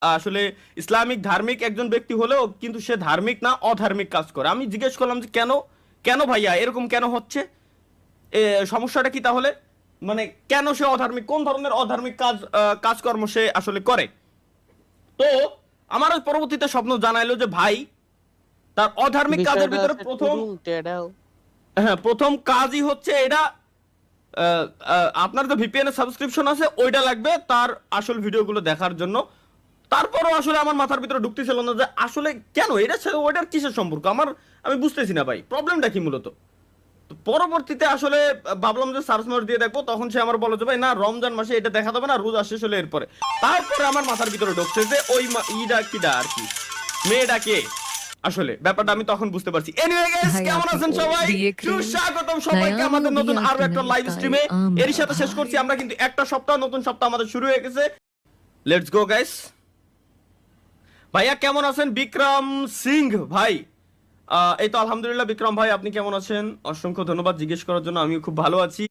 আসলে ইসলামিক ধার্মিক একজন ব্যক্তি হলেও কিন্তু সে ধার্মিক না, অধার্মিক কাজ করে। আমি জিজ্ঞেস করলাম যে কেন, কেন ভাইয়া এরকম কেন হচ্ছে, সমস্যাটা কি তাহলে? মানে কেন সে অধার্মিক, কোন ধরনের অধার্মিক কাজকর্ম সে আসলে করে? তো আমার পরবর্তীতে স্বপ্ন জানাইলো যে ভাই তার অধার্মিক কাজের বিষয়টা ভিতরে হচ্ছে প্রথম, টুরুম টেডাও। হ্যাঁ প্রথম কাজই হচ্ছে এটা, আপনার তো ভিপিএন এর সাবস্ক্রিপশন আছে, ওইটা লাগবে তার আসল ভিডিওগুলো দেখার জন্য। তারপরও আসলে আমার মাথার ভিতরে ঢুকতেছিল না যে আসলে কেন এটা সাথে ওইটার কিসের সম্পর্ক আমি বুঝতেছি না ভাই, প্রবলেমটা কি মূলত। তো পরবর্তীতে আসলে ভাবলাম যে সার্চ মার দিয়ে দেখবো, তখন সে আমার বলে যে ভাই না, রমজান মাসে এটা দেখা যাবে না, রোজা শেষ হলে এরপরে। তারপরে আমার মাথার ভিতরে ঢুকছে যে ওই ইডা কিডা আর কি, মেয়েটা কে আসলে, ব্যাপারটা আমি তখন বুঝতে পারছি। এনিওয়ে গাইস, কেমন আছেন সবাই? সুস্বাগতম সবাইকে আমাদের নতুন আরো একটা লাইভ স্ট্রিমে। এর সাথে শেষ করছি আমরা কিন্তু একটা সপ্তাহ, নতুন সপ্তাহ আমাদের শুরু হয়ে গেছে। Let's go guys. ভাইয়া কেমন আছেন? বিক্রম সিং ভাই, এই তো আলহামদুলিল্লাহ। বিক্রম ভাই আপনি কেমন আছেন? অসংখ্য ধন্যবাদ জিজ্ঞেস করার জন্য, আমিও খুব ভালো আছি।